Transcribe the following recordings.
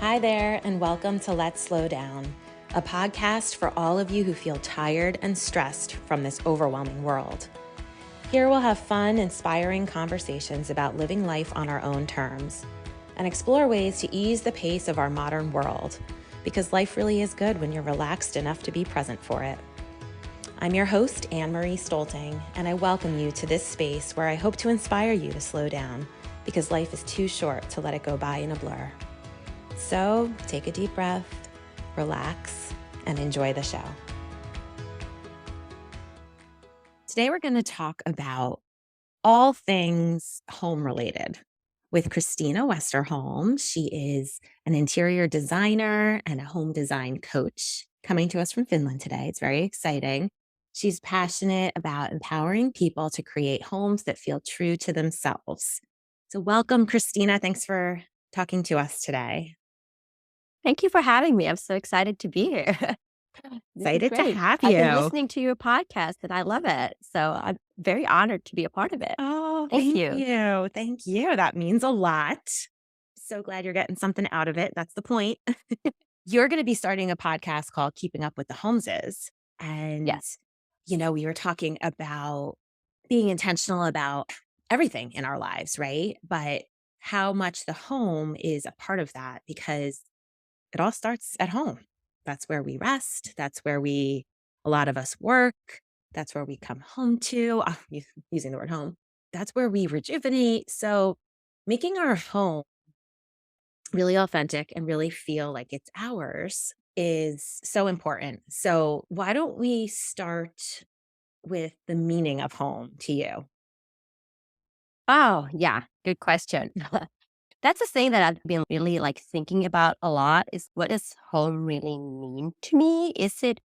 Hi there, and welcome to Let's Slow Down, a podcast for all of you who feel tired and stressed from this overwhelming world. Here we'll have fun, inspiring conversations about living life on our own terms and explore ways to ease the pace of our modern world, because life really is good when you're relaxed enough to be present for it. I'm your host, Anne-Marie Stolting, and I welcome you to this space where I hope to inspire you to slow down, because life is too short to let it go by in a blur. So take a deep breath, relax, and enjoy the show. Today we're going to talk about all things home related with Kristina Westerholm. She is an interior designer and a home design coach coming to us from Finland today. It's very exciting. She's passionate about empowering people to create homes that feel true to themselves. So welcome, Kristina. Thanks for talking to us today. Thank you for having me. I'm so excited to be here. This is Excited to great. have I've been you. listening to your podcast and I love it. So I'm very honored to be a part of it. Oh, Thank thank you. you. Thank you. That means a lot. So glad you're getting something out of it. That's the point. You're going to be starting a podcast called Keeping Up with the Holmeses. And, Yes. we were talking about being intentional about everything in our lives, right? But how much the home is a part of that, because it all starts at home. That's where we rest. That's where a lot of us work. That's where we come home to, using the word home. That's where we rejuvenate. So making our home really authentic and really feel like it's ours is so important. So why don't we start with the meaning of home to you? Oh, yeah. Good question. That's the thing that I've been really thinking about a lot is what does home really mean to me? Is it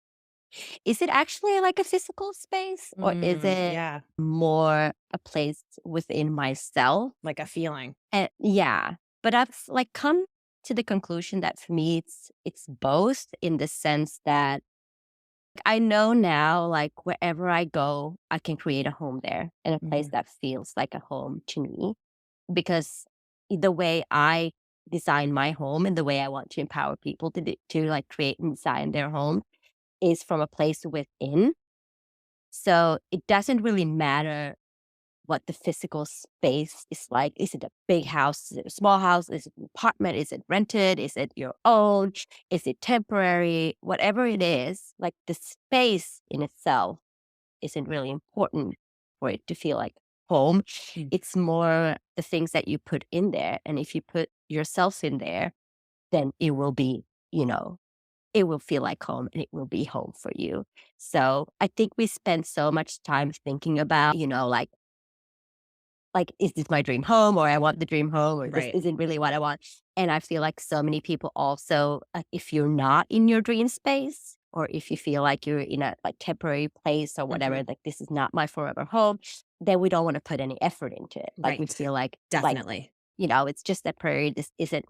actually like a physical space or is it Yeah, more a place within myself? like a feeling. And yeah, but I've come to the conclusion that for me it's both in the sense that I know now wherever I go, I can create a home there and a place Mhm. that feels like a home to me because the way I design my home and the way I want to empower people to create and design their home is from a place within. So it doesn't really matter what the physical space is like. Is it a big house? Is it a small house? Is it an apartment? Is it rented? Is it your own? Is it temporary? Whatever it is, like the space in itself isn't really important for it to feel like home. Mm. It's more the things that you put in there. And if you put yourself in there, then it will be, it will feel like home and it will be home for you. So I think we spend so much time thinking about, is this my dream home or I want the dream home or this Right. isn't really what I want. And I feel like so many people also, if you're not in your dream space or if you feel like you're in a temporary place or whatever, Mhm. like this is not my forever home, then we don't want to put any effort into it. Like we Right. feel Definitely. it's just temporary. This isn't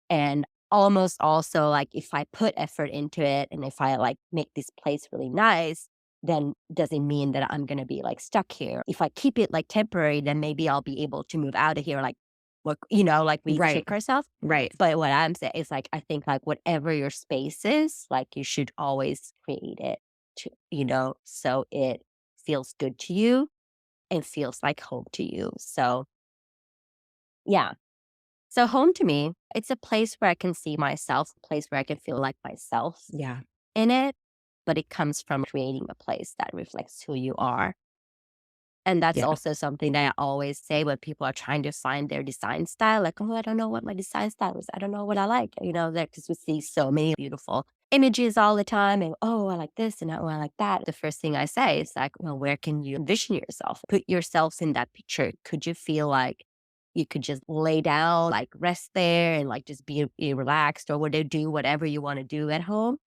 and almost also if I put effort into it and if I make this place really nice, then doesn't mean that I'm gonna be stuck here. If I keep it temporary, then maybe I'll be able to move out of here, we Right. trick ourselves. Right. But what I'm saying is I think whatever your space is, you should always create it to, so it feels good to you and feels like home to you. So yeah. So home to me, it's a place where I can see myself, a place where I can feel like myself Yeah. in it, but it comes from creating a place that reflects who you are. And that's Yeah. also something that I always say when people are trying to find their design style, oh, I don't know what my design style is. I don't know what I like, because we see so many beautiful images all the time and, oh, I like this and oh, I like that. The first thing I say is well, where can you envision yourself? Put yourself in that picture. Could you feel like you could just lay down, rest there and just be relaxed or would you do whatever you want to do at home?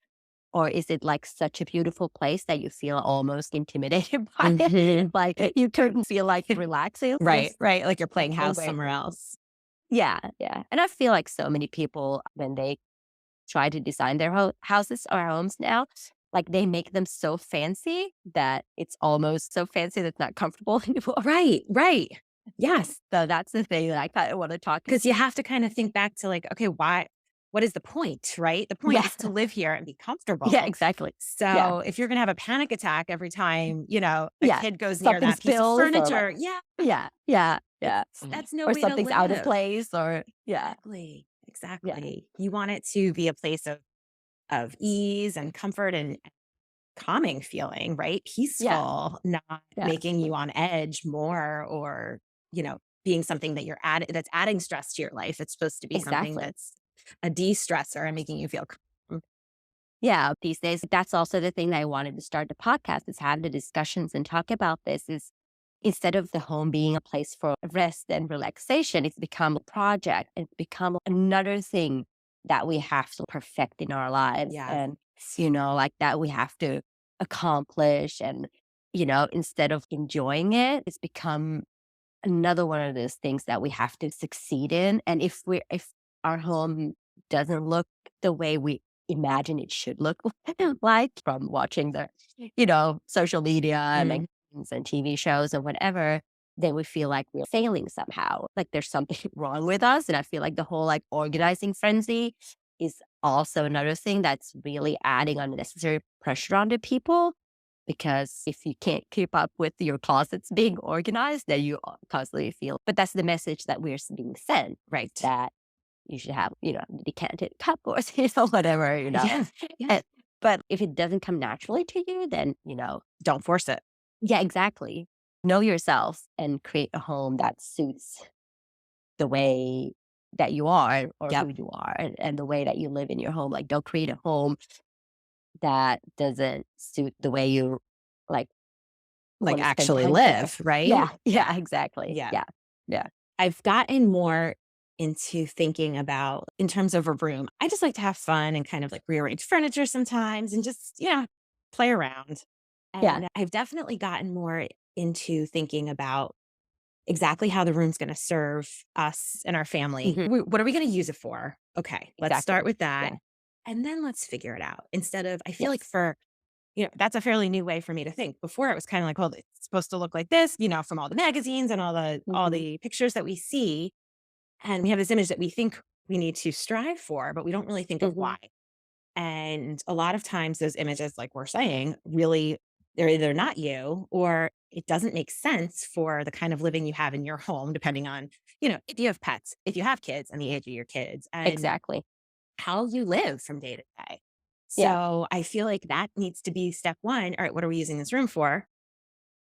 Or is it such a beautiful place that you feel almost intimidated by it? Mhm. You couldn't feel relaxing Right, just right, like you're playing house away. somewhere else. Yeah, yeah. And I feel like so many people, when they try to design their houses or homes now, they make them so fancy that it's almost so fancy that's not comfortable anymore. Right, right. Yes. So that's the thing that I kind of want to talk. Because you have to kind of think back to like, okay, why? What is the point, right? The point Yeah. is to live here and be Yeah, comfortable. exactly. Yeah. So if you're going to have a panic attack every time, a Yeah. kid goes near Something that piece of spills or like, furniture, yeah, yeah. Yeah. Yeah. that's no Or way to something's out of live. place or, yeah. Exactly. Yeah. Exactly. You want it to be a place of ease and comfort and calming feeling, right? Yeah. Peaceful, not Yeah. making you on edge more or, being something that that's adding stress to your life. It's supposed to be something Exactly. that's a de-stressor and making you feel calm. Yeah, these days, that's also the thing that I wanted to start the podcast is have the discussions and talk about this is instead of the home being a place for rest and relaxation, it's become a project. It's become another thing that we have to perfect in our lives. Yeah. And, like that we have to accomplish. And, instead of enjoying it, it's become another one of those things that we have to succeed in. And if our home doesn't look the way we imagine it should look like from watching the, social media and Mm. magazines and TV shows and whatever, then we feel like we're failing somehow. Like there's something wrong with us. And I feel like the whole like organizing frenzy is also another thing that's really adding unnecessary pressure onto people because if you can't keep up with your closets being organized, then you constantly feel. But that's the message that we're being sent, Right. that you should have, decanted cup or whatever, Yeah. Yeah. And- but if it doesn't come naturally to you, then, Don't force it. yeah, exactly. Know yourself and create a home that suits the way that you are or Yep. who you are and the way that you live in your home. Like, don't create a home that doesn't suit the way you like Like wanna spend actually time there. live, right? Yeah, yeah, exactly. Yeah. Yeah, yeah, I've gotten more into thinking about in terms of a room. I just like to have fun and kind of like rearrange furniture sometimes and just, play around. yeah. And I've definitely gotten more into thinking about exactly how the room's going to serve us and our family. Mhm, What are we going to use it for? Okay, let's start exactly. with that. Yeah, And then let's figure it out. Instead of, I feel like yes. that's a fairly new way for me to think. Before it was kind of like, well, it's supposed to look like this, from all the magazines and all Mhm, the pictures that we see. And we have this image that we think we need to strive for, but we don't really think of mhm. why. And a lot of times those images, like we're saying, really they're either not you or it doesn't make sense for the kind of living you have in your home, depending on, if you have pets, if you have kids and the age of your kids and Exactly. how you live from day to day. Yeah, So I feel like that needs to be step one. All right, what are we using this room for?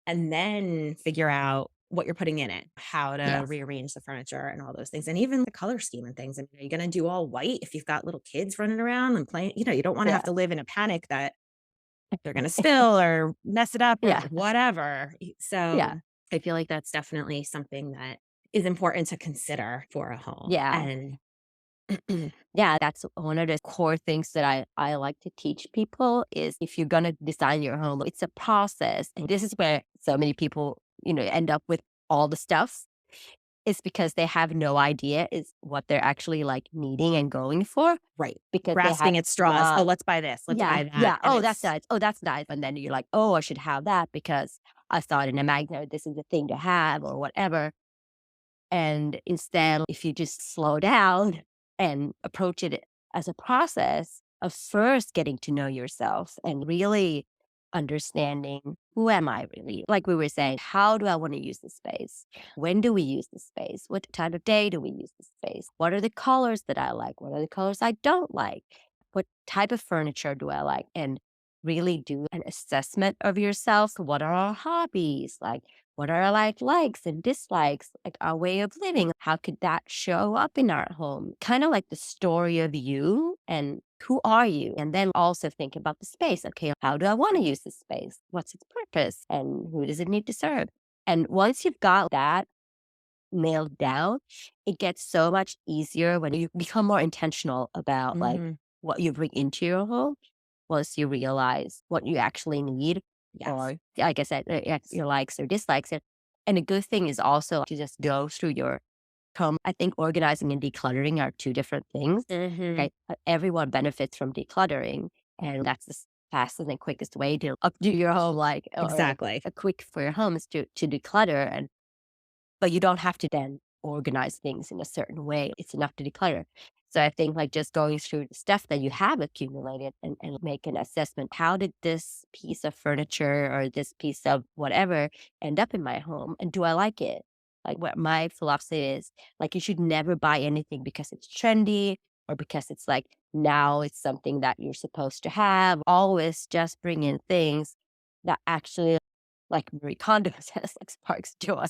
And then figure out what you're putting in it, how to yes. rearrange the furniture and all those things, and even the color scheme and things. And are you going to do all white if you've got little kids running around and playing? You don't want to Yeah, have to live in a panic that they're going to spill or mess it up or yeah, whatever. yeah, So I feel like that's definitely something that is important to consider for a home. yeah. And Yeah, that's one of the core things that I like to teach people is if you're gonna design your home, it's a process. And this is where so many people, end up with all the stuff. It's because they have no idea is what they're actually like needing and going for right, because they have grasping at straws. Oh, not. let's buy this. Let's Yeah, buy that. yeah. And Oh, that's it's nice. Oh, that's nice. And then you're like, oh, I should have that because I saw it in a magnet. Or this is the thing to have or whatever. And instead, if you just slow down and approach it as a process of first getting to know yourself and really understanding who am I really? Like we were saying, how do I want to use the space? When do we use the space? What time of day do we use the space? What are the colors that I like? What are the colors I don't like? What type of furniture do I like? And really do an assessment of yourself. What are our hobbies? Like, what are our likes and dislikes, like our way of living? How could that show up in our home? Kind of like the story of you and who are you? And then also think about the space. Okay, how do I want to use this space? What's its purpose? And who does it need to serve? And once you've got that nailed down, it gets so much easier when you become more intentional about like Mhm. what you bring into your home once you realize what you actually need Yes. or like I said, your likes or dislikes. And a good thing is also to just go through your home. I think organizing and decluttering are two different things. Mhm. Okay. Everyone benefits from decluttering. And that's the fastest and quickest way to updo your home, like, or Exactly. a quick for your home is to declutter. but you don't have to then organize things in a certain way. It's enough to declutter. So I think like just going through the stuff that you have accumulated and make an assessment. How did this piece of furniture or this piece of whatever end up in my home? And do I like it? Like what my philosophy is, like you should never buy anything because it's trendy or because it's like now it's something that you're supposed to have. Always just bring in things that actually like Marie Kondo says, like sparks joy.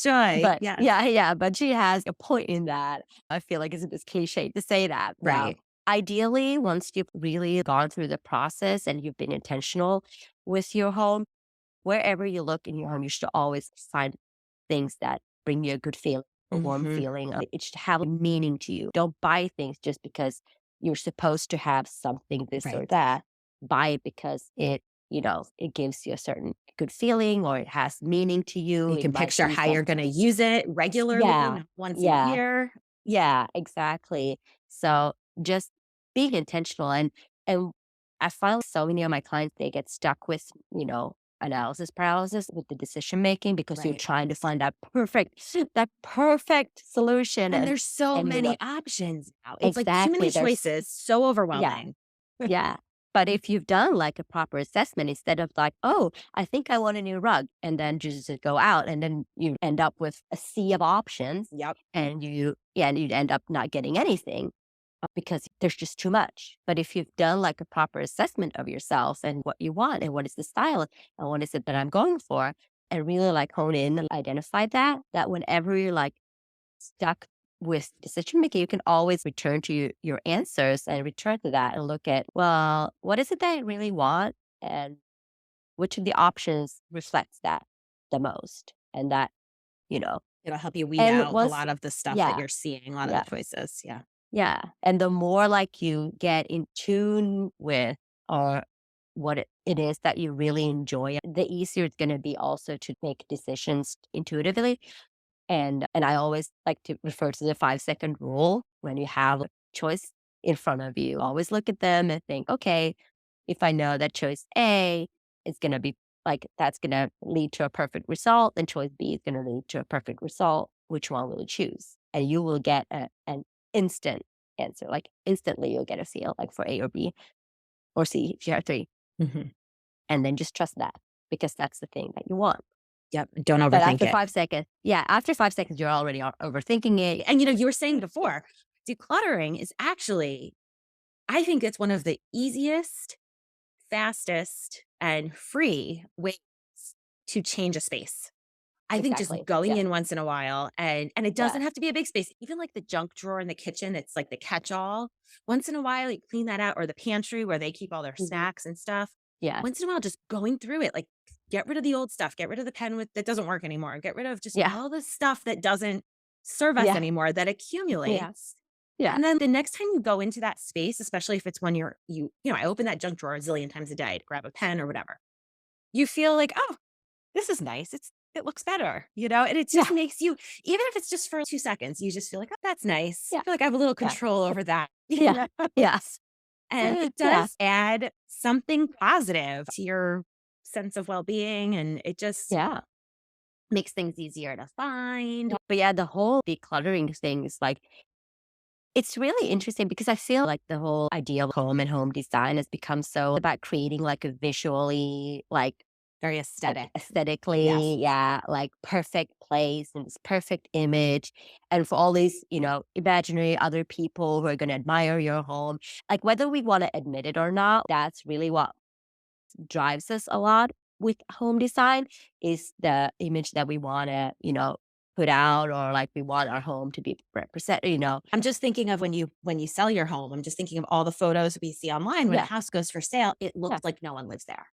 Joy. But Yes. yeah, but she has a point in that. I feel like it's a bit cliche to say that. Now, Right. ideally, once you've really gone through the process and you've been intentional with your home, wherever you look in your home, you should always find things that bring you a good feeling, a warm Hmm. feeling. It should have a meaning to you. Don't buy things just because you're supposed to have something this or Right. that. Buy it because it gives you a certain good feeling or it has meaning to you. You It can might picture be how you're going to use it regularly, yeah, not once a yeah, year. yeah, exactly. So just being intentional and I find so many of my clients, they get stuck with, analysis paralysis with the decision making because you're Right. trying to find that perfect solution And there's so and many options now. It's like too exactly many there's choices, so yeah, overwhelming. yeah. But if you've done like a proper assessment instead of like, oh, I think I want a new rug, and then just to go out and then you end up with a sea of options Yep. and you'd end up not getting anything because there's just too much. But if you've done like a proper assessment of yourself and what you want and what is the style and what is it that I'm going for, and really like hone in and identify that whenever you're like stuck with decision making, you can always return to your answers and return to that and look at, well, what is it that I really want? And which of the options reflects that the most? And that, you know, It'll help you weed and out a once, lot of the stuff that yeah, you're seeing, a lot of the yeah, choices. Yeah. yeah. And the more like you get in tune with or what it is that you really enjoy, the easier it's going to be also to make decisions intuitively. And I always like to refer to the 5-second rule when you have a choice in front of you. Always look at them and think, okay, if I know that choice A is going to be like, that's going to lead to a perfect result, and choice B is going to lead to a perfect result, which one will you choose? And you will get an instant answer. Like instantly, you'll get a feel like for A or B or C if you have three. Hmm. And then just trust that because that's the thing that you want. Yep. Don't But overthink after it. 5 seconds, yeah, after 5 seconds, you're already overthinking it. And you were saying before, decluttering is actually, I think it's one of the easiest, fastest, and free ways to change a space. I think just Exactly. going Yeah. in once in a while and it Yeah. doesn't have to be a big space. Even like the junk drawer in the kitchen, it's like the catch-all. Once in a while, you clean that out or the pantry where they keep all their Mhm. snacks and stuff. Yeah. Once in a while, just going through it, like get rid of the old stuff, get rid of the pen with that doesn't work anymore. Get rid of just Yeah. all the stuff that doesn't serve us Yeah. anymore that Yeah. accumulates. Yeah. And then the next time you go into that space, especially if it's when I open that junk drawer a zillion times a day to grab a pen or whatever. You feel like, oh, this is nice. It looks better, and it just Yeah. makes you, even if it's just for 2 seconds, you just feel like, "Oh, that's nice." I Yeah. feel like I have a little Yeah. control over that, Yeah. Yes. And it Yeah. does add something positive to your sense of well-being, and it just Yeah. makes things easier to find. But yeah, the whole decluttering thing is like, it's really interesting because I feel like the whole idea of home and home design has become so about creating like a visually, Very like aesthetic. Yes. aesthetically, yeah, like perfect place and this perfect image. And for all these, imaginary other people who are going to admire your home, like whether we want to admit it or not, that's really what drives us a lot with home design is the image that we want to, put out or like we want our home to be represent. I'm just thinking of when you sell your home, I'm just thinking of all the photos we see online when a Yeah. house goes for sale, it Yeah. looks like no one lives there.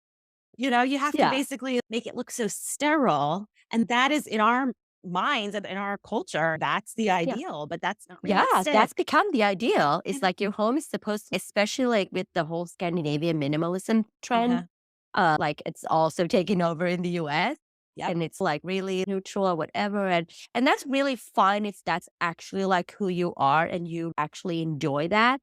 You have to Yeah. basically make it look so sterile, and that is in our minds and in our culture, that's the Yeah. ideal, but that's not Yeah, realistic. that's become the ideal. It's And like your home is supposed to, especially like with the whole Scandinavian minimalism trend, uh-huh. like it's also taking over in the US Yep. and it's like really neutral or whatever. And that's really fine if that's actually like who you are and you actually enjoy that.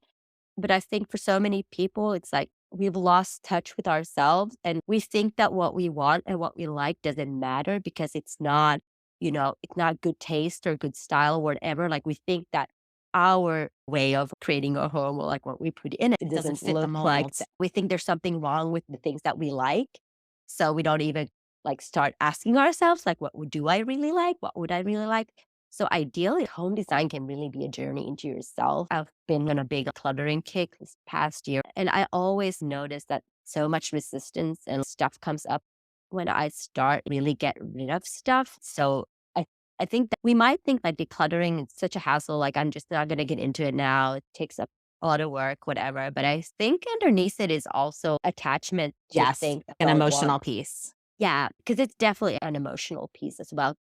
But I think for so many people, it's like we've lost touch with ourselves and we think that what we want and what we like doesn't matter because it's not. it's not good taste or good style or whatever. Like we think that our way of creating a home or like what we put in it Doesn't doesn't fit the look like mold. we think there's something wrong with the things that we like. So we don't even like start asking ourselves like do I really like? What would I really like? So ideally home design can really be a journey into yourself. I've been on a big cluttering kick this past year and I always notice that so much resistance and stuff comes up when I start really get rid of stuff. So I I think that we might think like decluttering is such a hassle, like I'm just not gonna get into it now. It takes up a lot of work, whatever. But I think underneath it is also attachment to Yes, things an about what. emotional piece. Yeah, because it's definitely an emotional piece as well,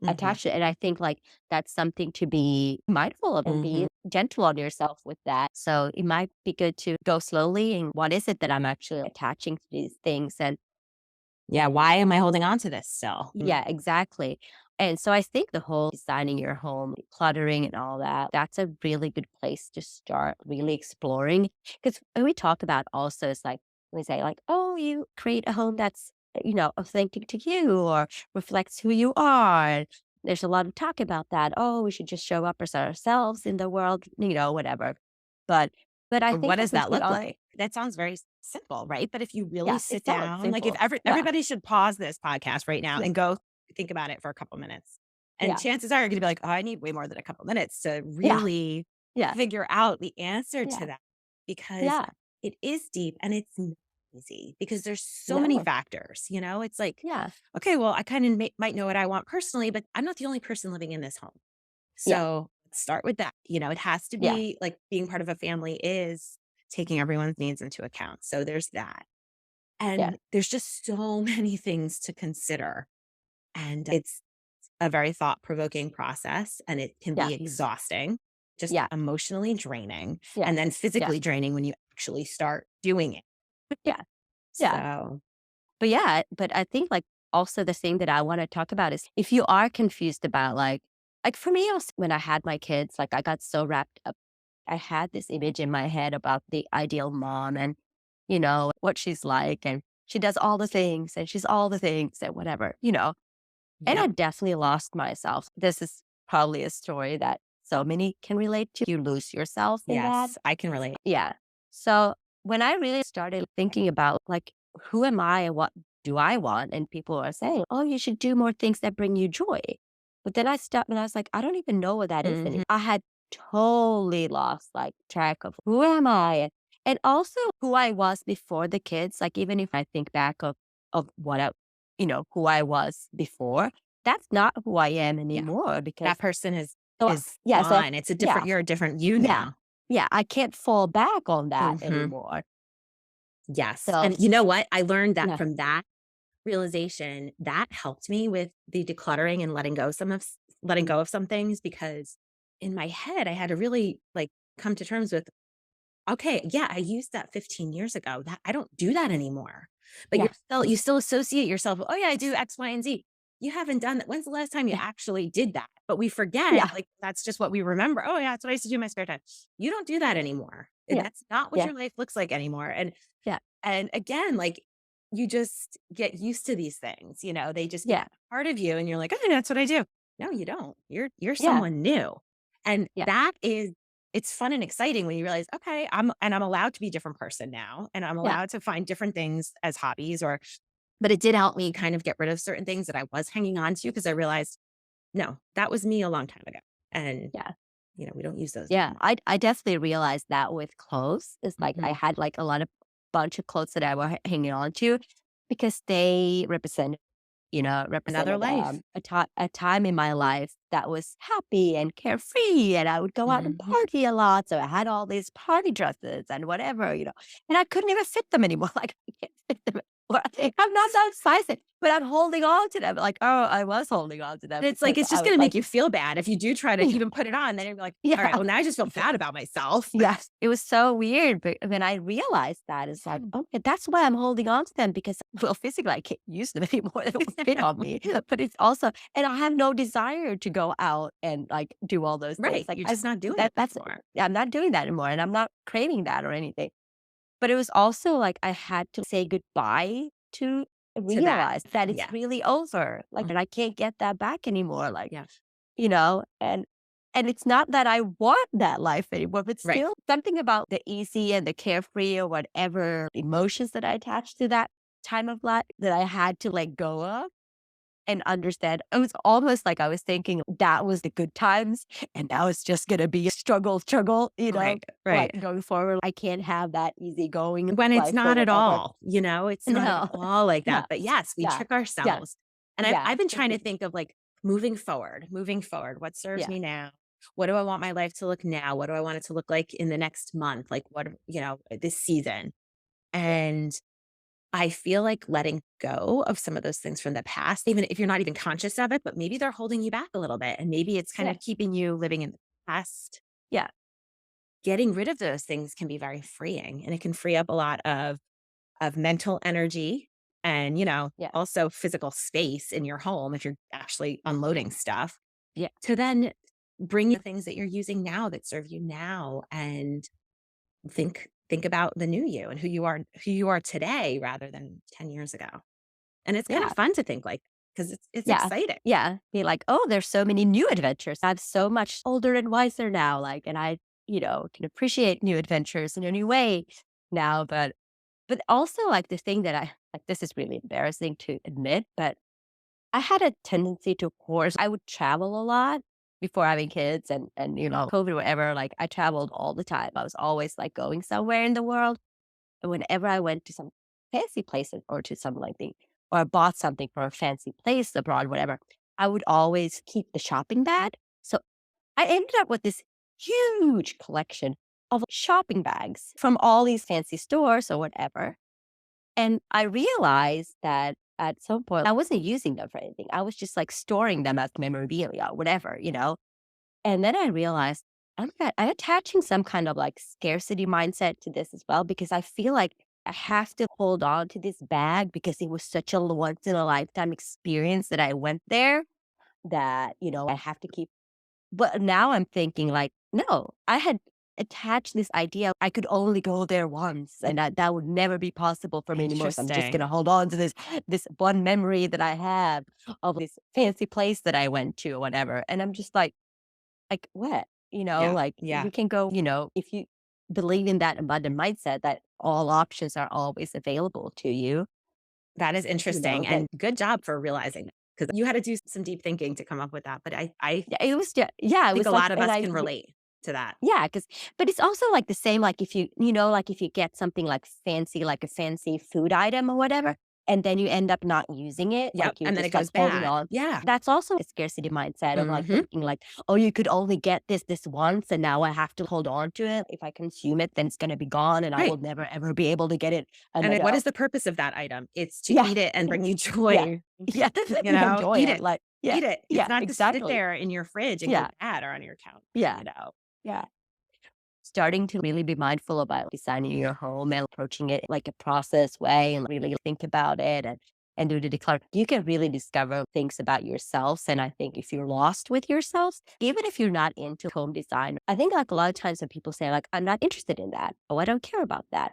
Mhm, attached to it. And I think like that's something to be mindful of and mhm. be gentle on yourself with that. So it might be good to go slowly and what is it that I'm actually attaching to these things and Yeah, why am I holding on to this still? yeah, exactly. And so I think the whole designing your home, cluttering and all that, that's a really good place to start really exploring. Because we talk about also, it's like, we say, like, oh, you create a home that's, authentic to you or reflects who you are. And there's a lot of talk about that. Oh, we should just show up as ourselves in the world, whatever. But, but I What think does like if that we look are, like? That sounds very simple, right? But if you really yeah, sit it sounds down, like if simple. Yeah, everybody should pause this podcast right now yeah, and go think about it for a couple minutes. And yeah, chances are you're gonna be like, oh, I need way more than a couple minutes to yeah, really yeah, figure out the answer to yeah, that because yeah. it is deep and it's not easy because there's so many No, factors. It's like, yeah. okay, well, I kind of might know what I want personally, but I'm not the only person living in this home. Yeah, So let's start with that. It has to yeah, be like being part of a family is taking everyone's needs into account. So there's that. yeah, And there's just so many things to consider. And it's a very thought provoking process and it can yeah, be exhausting, just yeah, emotionally draining, yeah, and then yeah, physically draining when you actually start doing it. yeah, yeah. So, But I think like also the thing that I want to talk about is if you are confused about like for me also when I had my kids, like I got so wrapped up. I had this image in my head about the ideal mom and what she's like and she does all the things and she's all the things and whatever. And I yep. definitely lost myself. This is probably a story that so many can relate to. You lose yourself in that. Yes, I can relate. Yeah. So when I really started thinking about like, who am I and what do I want? And people are saying, oh, you should do more things that bring you joy. But then I stopped and I was like, I don't even know what that is Mhm. anymore. I had totally lost like track of who am I and also who I was before the kids. Like even if I think back of what who I was before, that's not who I am Yeah. anymore because That person is so is yeah, so gone. It's a yeah, different you're a different you yeah. now. Yeah, I can't fall back on that Mhm. anymore. Yes, So, and you know what? I learned that yeah, from that realization, that helped me with the decluttering and letting mm, go of some things because in my head, I had to really, like, come to terms with, "Okay, yeah, I used that 15 years ago. That I don't do that anymore." But yeah, you still associate yourself, "Oh, yeah, I do X, Y, and Z." You haven't done that. When's the last time you yeah, actually did that? But we forget, yeah, like, that's just what we remember. "Oh, yeah, that's what I used to do in my spare time." You don't do that anymore. yeah, That's not what yeah, your life looks like anymore, yeah, and again, like, you just get used to these things, they just become yeah, part of you and you're like, "Oh, that's what I do." No, you don't. You're yeah, someone new. And yeah, that is it's fun and exciting when you realize, "Okay, I'm allowed to be a different person now, and I'm yeah, allowed to find different things as hobbies," but it did help me kind of get rid of certain things that I was hanging on to because I realized, "No, that was me a long time ago." And, yeah, we don't use those yeah. anymore. I definitely realized that with clothes. It's like I Mhm. had like a lot of bunch of clothes that I were hanging on to because they Another represented life. a time in my life that was happy and carefree, and I would go out and Mhm. party a lot. So I had all these party dresses and whatever, and I couldn't even fit them anymore. Like I can't fit them anymore. I'm not that size, but I'm holding on to them. Like oh, I was holding on to them And it's like, because it's I just was gonna like, make you feel bad if you do try to even put it on, then you're like, "All right, yeah, well, now I just feel bad about myself." yes, it was so weird, but when I realized that, it's like, okay, that's why I'm holding on to them because, well, physically I can't use them anymore. They don't fit on me. But it's also, and I have no desire to go out and like do all those things. Right, Like you're just not doing it that's anymore. yeah, I'm not doing that anymore, and I'm not craving that or anything. But it was also like I had to say goodbye to to that. realize that it's Yeah. really over. Like, Mm. and I can't get that back anymore. Like, Yeah. and it's not that I want that life anymore, but Right. still something about the easy and the carefree or whatever emotions that I attached to that time of life that I had to let go of and understand. It was almost like I was thinking that was the good times and now it's just gonna be a struggle, Right. like Right. going forward. I can't have that easygoing When it's life or not at whatever. all, it's not at No. all like No. that. But yes, we Yeah. trick Yeah. ourselves. And Yeah. I've been trying to think of like moving forward, what serves Yeah. me now? What do I want my life to look now? What do I want it to look like in the next month? Like what, this season. Yeah. And I feel like letting go of some of those things from the past, even if you're not even conscious of it, but maybe they're holding you back a little bit. And maybe it's kind Yeah. of keeping you living in the past. Yeah. Getting rid of those things can be very freeing, and it can free up a lot of mental energy and, Yeah. also physical space in your home if you're actually unloading stuff Yeah. to then bring the things that you're using now that serve you now and think about the new you and who you are today rather than 10 years ago. And it's kind of Yeah. fun to think like because it's Yeah. exciting. Yeah. Be like, oh, there's so many new adventures. I'm so much older and wiser now. Like, and I, can appreciate new adventures in a new way now. But also like the thing that I like, this is really embarrassing to admit, but I had a tendency to, of course, I would travel a lot before having kids and, COVID, whatever. Like I traveled all the time. I was always like going somewhere in the world. And whenever I went to some fancy place or to some like thing, or I bought something from a fancy place abroad, whatever, I would always keep the shopping bag. So I ended up with this huge collection of shopping bags from all these fancy stores or whatever. And I realized that at some point I wasn't using them for anything. I was just like storing them as memorabilia, whatever. And then I realized, oh my God, I'm attaching some kind of like scarcity mindset to this as well, because I feel like I have to hold on to this bag because it was such a once in a lifetime experience that I went there that, I have to keep. But now I'm thinking like, no, I had attached this idea I could only go there once and that would never be possible for me anymore. So I'm just Interesting. gonna hold on to this one memory that I have of this fancy place that I went to or whatever. And I'm just like what? Yeah. Like Yeah. you can go, if you believe in that abundant mindset that all options are always available to you, That is interesting, then and good job for realizing that because you had to do some deep thinking to come up with that, but I yeah, it was just, yeah, it think was a like, lot of and us I can relate to that. Yeah, because but it's also, like, the same, like, if like, if you get something, like, fancy, like a fancy food item or whatever, and then you end up not using it, Yep, like, you're and then it just, like, goes holding bad. on. Yeah. That's also a scarcity mindset of, like, Mhm. thinking, like, "Oh, you could only get this once, and now I have to hold on to it. If I consume it, then it's gonna be gone, and I will Right, never, ever be able to get it and then what another." is the purpose of that item? It's to Yeah. eat it and bring you Yeah. joy, Yeah. Enjoy Eat it, it. like yeah. Eat it. It's Yeah, not to sit exactly. there in your fridge and go Yeah. bad or on your Yeah. couch. Yeah. Starting to really be mindful about designing your home and approaching it like a process way and really think about it and do the declutter. You can really discover things about yourselves. And I think if you're lost with yourselves, even if you're not into home design, I think like a lot of times when people say like, I'm not interested in that. Oh, I don't care about that.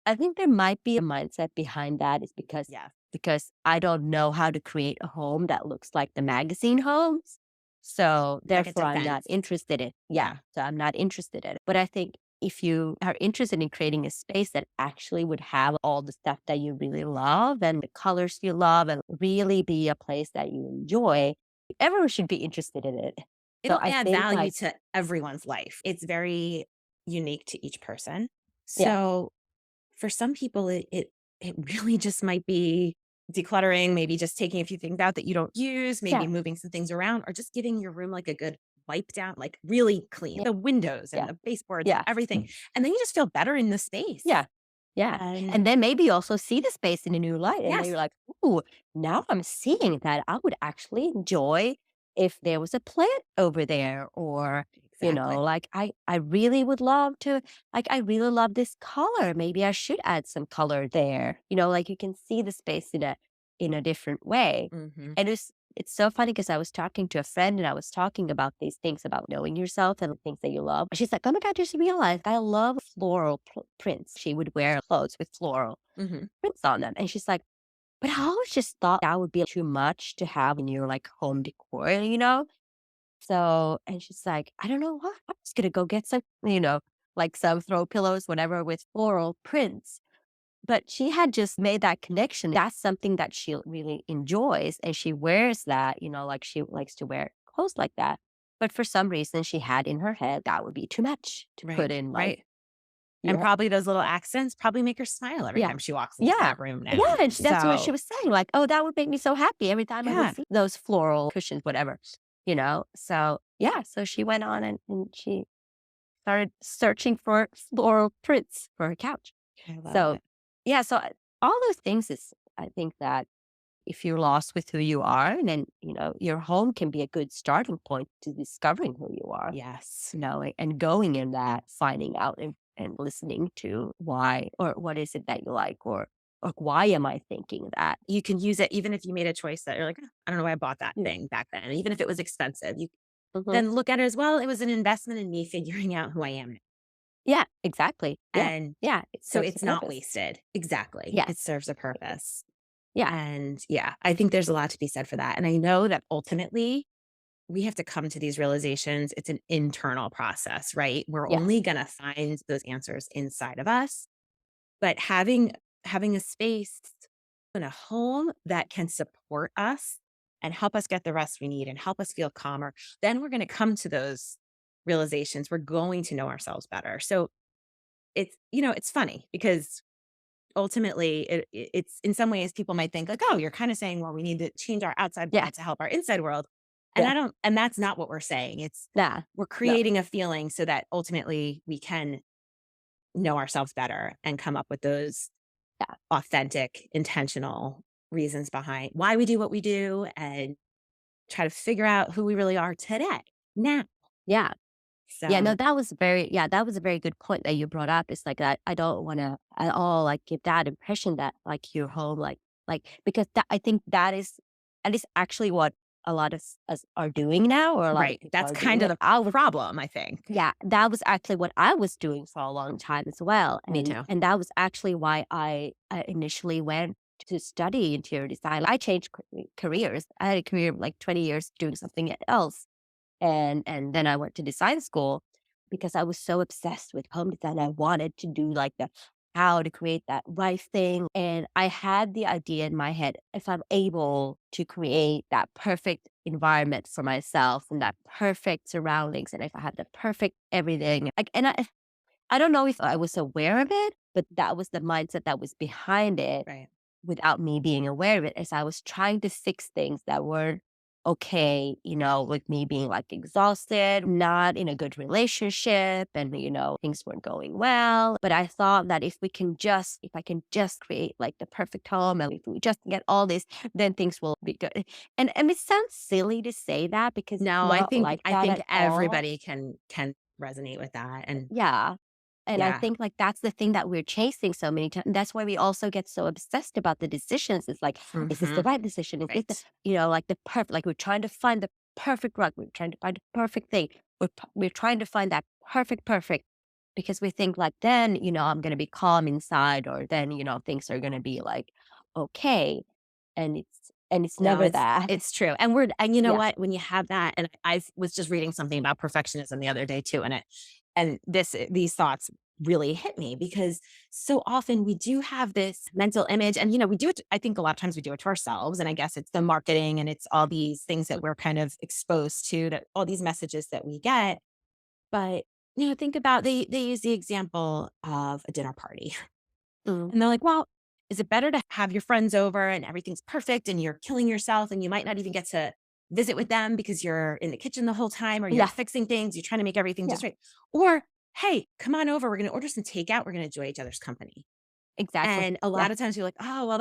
I think there might be a mindset behind that is Yeah, because I don't know how to create a home that looks like the magazine homes. So it's like a therefore I'm not defense. interested in. Yeah. Yeah, So I'm not interested in it. But I think if you are interested in creating a space that actually would have all the stuff that you really love and the colors you love and really be a place that you enjoy, everyone should be interested in it. So it'll I add think value like, to everyone's life. It's very unique to each person. yeah, So for some people, it really just might be decluttering, maybe just taking a few things out that you don't use, maybe yeah, moving some things around, or just giving your room like a good wipe down, like really clean yeah, the windows and yeah, the baseboards and yeah. everything. And then you just feel better in the space. Yeah. Yeah. And And then maybe you also see the space in a new light. And then yes, you're like, ooh, now I'm seeing that I would actually enjoy if there was a plant over there. Or, exactly. like I really would love to, like, I really love this color. Maybe I should add some color there. Like you can see the space in a different way. Hmm. And it's so funny because I was talking to a friend and I was talking about these things about knowing yourself and the things that you love. She's like, oh my God, I just realized I love floral prints. She would wear clothes with floral Hmm. prints on them. And she's like, But I always just thought that would be too much to have in your like home decor, you know? So, and she's like, I don't know what. I'm just gonna go get some, like some throw pillows, whatever, with floral prints. But she had just made that connection. That's something that she really enjoys. And she wears that, like she likes to wear clothes like that. But for some reason, she had in her head that would be too much to Right. put in like, Right. And your, probably those little accents probably make her smile every yeah. time she walks into Yeah. that room Yeah. now. And that's what she So, was saying. Like, oh, that would make me so happy every time I would yeah. see those floral cushions, whatever, So, yeah. So she went on and she started searching for floral prints for her couch. I love So, it. yeah, so all those things is I think that if you're lost with who you are, and then, your home can be a good starting point to discovering who you are, Yes. and going in that, finding out and listening to why or what is it that you like or why am I thinking that? You can use it even if you made a choice that you're like, "Oh, I don't know why I bought that Yeah. thing back then." Even if it was expensive, you Mhm. then look at it as, well, it was an investment in me figuring out who I am now. Yeah, exactly. Yeah. And Yeah, it so serves a it's not purpose. wasted. Exactly. Yes. It serves a purpose. Yeah. And yeah, I think there's a lot to be said for that. And I know that ultimately we have to come to these realizations. It's an internal process, right? We're Yes. only going to find those answers inside of us. But having a space in a home that can support us and help us get the rest we need and help us feel calmer, then we're going to come to those realizations. We're going to know ourselves better. So it's funny because ultimately it's in some ways people might think like, oh, you're kind of saying, well, we need to change our outside Yeah. world to help our inside world. And Yeah. I don't, and that's not what we're saying. It's Nah. we're No. creating a feeling so that ultimately we can know ourselves better and come up with those Yeah. authentic, intentional reasons behind why we do what we do and try to figure out who we really are today, now. Yeah. Yeah, no, So, that was a very good point that you brought up. It's like that I don't wanna at all, like, give that impression that, like, you're home, because that I think that is actually what a lot of us are doing now, or a lot of right. people That's are doing kind of it. the I was problem, I think. Yeah, that was actually what I was doing for a long time as well, Me and too. and that was actually why I initially went to study interior design. I changed careers. I had a career of, like, 20 years doing something else. And then I went to design school because I was so obsessed with home design. I wanted to do like the how to create that right thing. And I had the idea in my head, if I'm able to create that perfect environment for myself and that perfect surroundings, and if I have the perfect everything, like, and I don't know if I was aware of it, but that was the mindset that was behind it Right. without me being aware of it, as I was trying to fix things that weren't okay, with me being like exhausted, not in a good relationship, and things weren't going well. But I thought that if I can just create like the perfect home, and if we just get all this, then things will be good. And it sounds silly to say that because it's No, I not think like I that think at all. everybody can resonate with that. And Yeah. And I yeah. think, like, that's the thing that we're chasing so many times. That's why we also get so obsessed about the decisions. It's like, is this the Mhm. right decision? Is this the, Right. like the perfect, like we're trying to find the perfect rug. We're trying to find the perfect thing. We're trying to find that perfect because we think like, then, I'm going to be calm inside, or then, things are going to be like, okay. And it's No, never it's that. it's true. And you know Yeah. what? When you have that, and I was just reading something about perfectionism the other day too, and these thoughts really hit me because so often we do have this mental image, and we do it. I think a lot of times we do it to ourselves, and I guess it's the marketing and it's all these things that we're kind of exposed to, that all these messages that we get. But think about, they use the example of a dinner party. Mm. And they're like, well, is it better to have your friends over and everything's perfect and you're killing yourself and you might not even get to visit with them because you're in the kitchen the whole time, or you're Yeah. fixing things, you're trying to make everything Yeah. just right? Or, hey, come on over. We're going to order some takeout. We're going to enjoy each other's company. Exactly. And a Yeah. lot of times you're like, oh, well,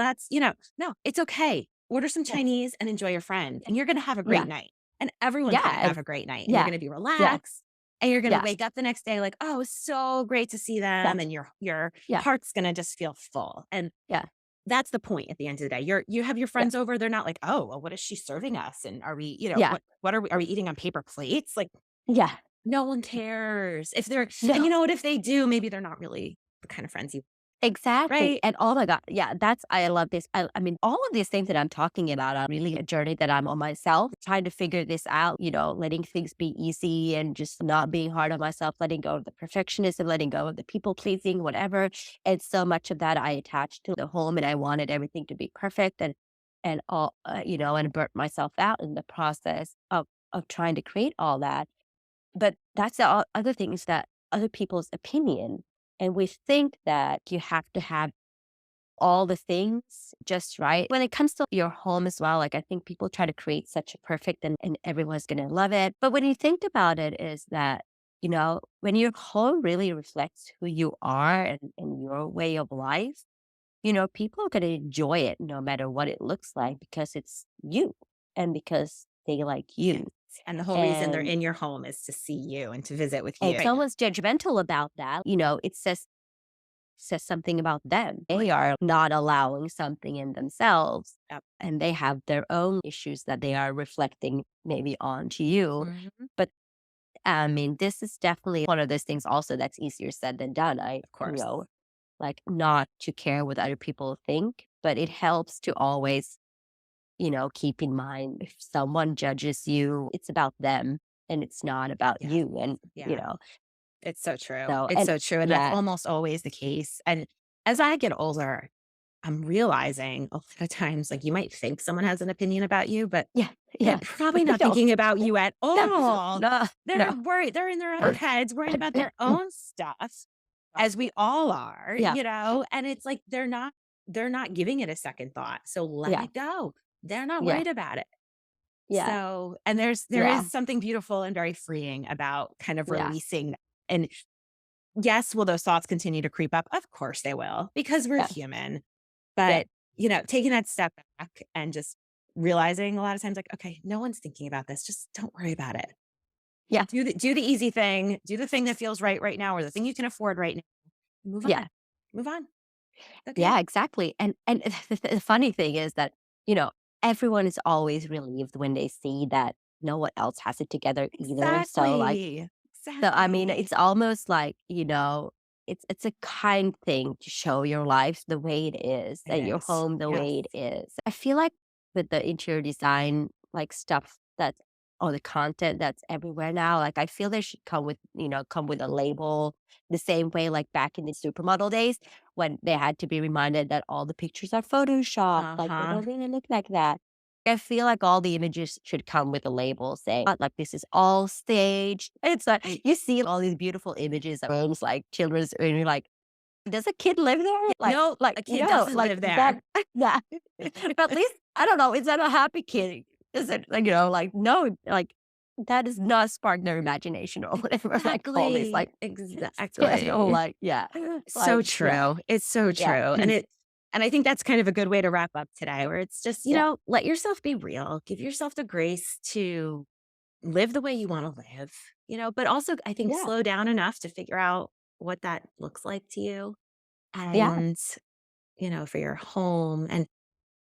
no, it's okay. Order some Yeah. Chinese and enjoy your friend, and you're going to have a Yeah. great night. And everyone's going Yeah. to have a great night, and you're Yeah. going to be Yeah. relaxed. And you're going to Yeah. wake up the next day like, oh, it was so great to see Yeah. them. And your Yeah. heart's going to just feel full. And Yeah. that's the point at the end of the day. You have your Yeah. friends over, they're not like, "Oh, well, what is she serving us? And are we, Yeah. what are we eating on paper plates?" Like, Yeah. no one cares. If they're, and No. you know what, if they do, maybe they're not really the kind of friends you Exactly, right? and oh my god, yeah, that's I love this. I mean, all of these things that I'm talking about are really a journey that I'm on myself, trying to figure this out, letting things be easy and just not being hard on myself, letting go of the perfectionism, letting go of the people pleasing, whatever. And so much of that I attached to the home, and I wanted everything to be perfect and all, and burnt myself out in the process of trying to create all that. But that's the other thing is that other people's opinion, and we think that you have to have all the things just right. When it comes to your home as well, like I think people try to create such a perfect and everyone's gonna love it. But when you think about it, is that, when your home really reflects who you are and your way of life, people are gonna enjoy it no matter what it looks like because it's you and because they like Yes. you. And the whole reason they're And in your home is to see you and to visit with if you. Right. someone's judgmental about that, it says something about them. They are not allowing something in themselves, Yep. and they have their own issues that they are reflecting maybe onto you. Mhm. But I mean, this is definitely one of those things also that's easier said than done. Of course. Like not to care what other people think, but it helps to always, keep in mind if someone judges you, it's about them and it's not about Yes. you. And, Yeah. It's so true. so, It's and so true, and that's yeah, almost always the case, and as I get older, I'm realizing a lot of times, like, you might think someone has an opinion about you, but yeah, they're yeah. probably not No, thinking about you at no, all. no, They're no. worried they're in their own heads, worrying about their own stuff, as we all are, Yeah, and it's like they're not giving it a second thought, so let yeah, it go. They're not yeah, worried about it. yeah, So and there yeah, is something beautiful and very freeing about kind of yeah, releasing and yes, will those thoughts continue to creep up? Of course they will, because we're yeah, human. yeah, But, taking that step back and just realizing a lot of times, like, okay, no one's thinking about this. Just don't worry about it. yeah, Do the easy thing. Do the thing that feels right now, or the thing you can afford right now. Move yeah. on. Move on. Okay. Yeah, exactly. And the funny thing is that, you know, everyone is always relieved when they see that no one else has it together either. Exactly. So I mean, Exactly. it's almost like, it's a kind thing to show your life the way it is It and your is. home the Yes. way it is. I feel like with the interior design like stuff that's or the content that's everywhere now, like I feel they should come with a label the same way like back in the supermodel days when they had to be reminded that all the pictures are photoshopped, like they Uh-huh. don't really look like that. I feel like all the images should come with a label saying, like, this is all staged. It's like you see all these beautiful images of rooms, like children's, and you're like, does a kid live there? No, Like, a kid no, doesn't like live there. that, yeah. But at least, I don't know, is that a happy kid? Is it, like, like, no, like, that does not spark their imagination or whatever, like all these, Exactly. like, Exactly. like, yeah, So like, yeah, true. It's so yeah, true. And I think that's kind of a good way to wrap up today where it's just, yeah, let yourself be real. Give yourself the grace to live the way you want to live, but also I think yeah, slow down enough to figure out what that looks like to you yeah, and, for your home. And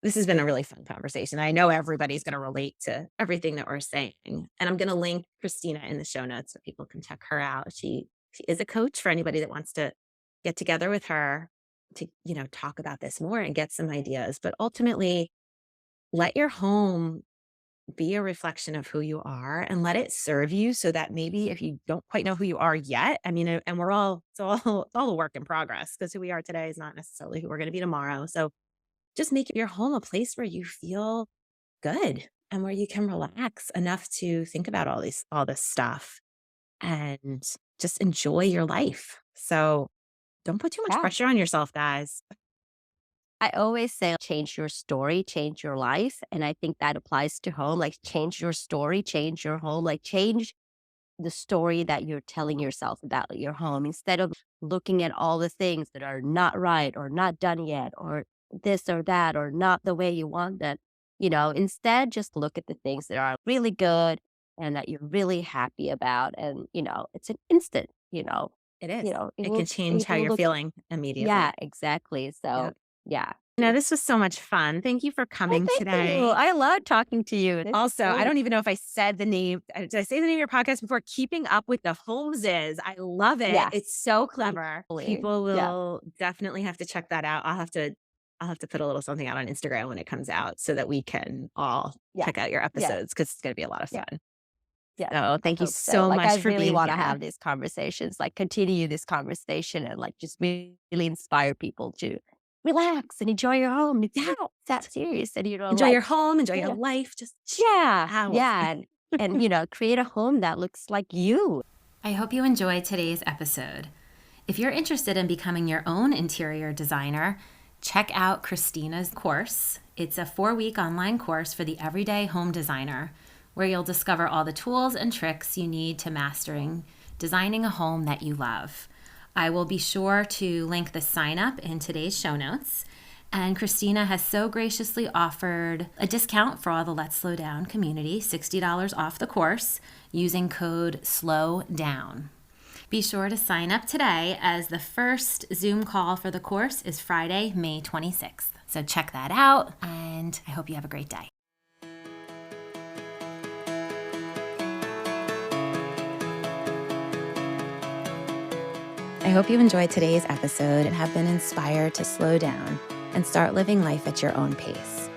this has been a really fun conversation. I know everybody's going to relate to everything that we're saying. And I'm going to link Kristina in the show notes so people can check her out. She is a coach for anybody that wants to get together with her to, talk about this more and get some ideas. But ultimately, let your home be a reflection of who you are and let it serve you so that maybe if you don't quite know who you are yet, I mean, and it's all a work in progress because who we are today is not necessarily who we're going to be tomorrow. So just make your home a place where you feel good and where you can relax enough to think about all this stuff and just enjoy your life. So don't put too much yeah. pressure on yourself, guys. I always say change your story, change your life. And I think that applies to home. Like change your story, change your home, like change the story that you're telling yourself about your home instead of looking at all the things that are not right or not done yet or this or that or not the way you want them. Instead just look at the things that are really good and that you're really happy about. And, it's an instant, It is. it It can will change how you're look, feeling yeah, immediately. exactly. So Yep. yeah. This was so much fun. Thank you for Well, coming thank today. you. I love talking to you. This is Also, I great. don't even know if I said the name. Did I say the name of your podcast before? Keeping Up with the Holmeses. I love it. Yes. It's so clever. Totally. People Yeah. will definitely have to check that out. I'll have to put a little something out on Instagram when it comes out so that we can all Yeah. check out your Yeah. episodes because it's going to be a lot of Yeah. fun. Yeah. So I thank you hope so. so Like, I much for really being want to here. have these conversations, like continue this conversation and like just really inspire people to relax and enjoy your home. It's not that serious. And, Enjoy like, your home, enjoy your yeah, life. Just yeah, out. yeah. And, create a home that looks like you. I hope you enjoyed today's episode. If you're interested in becoming your own interior designer, check out Kristina's course. It's a 4-week online course for the everyday home designer, where you'll discover all the tools and tricks you need to mastering designing a home that you love. I will be sure to link the sign up in today's show notes. And Kristina has so graciously offered a discount for all the Let's Slow Down community, $60 off the course, using code SLOWDOWN. Be sure to sign up today, as the first Zoom call for the course is Friday, May 26th. So check that out, and I hope you have a great day. I hope you enjoyed today's episode and have been inspired to slow down and start living life at your own pace.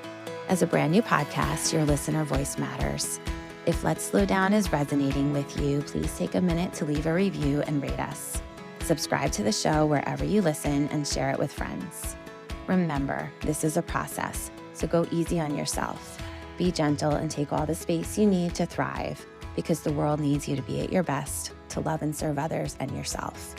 As a brand new podcast, your listener voice matters. If Let's Slow Down is resonating with you, please take a minute to leave a review and rate us. Subscribe to the show wherever you listen and share it with friends. Remember, this is a process, so go easy on yourself. Be gentle and take all the space you need to thrive, because the world needs you to be at your best, to love and serve others and yourself.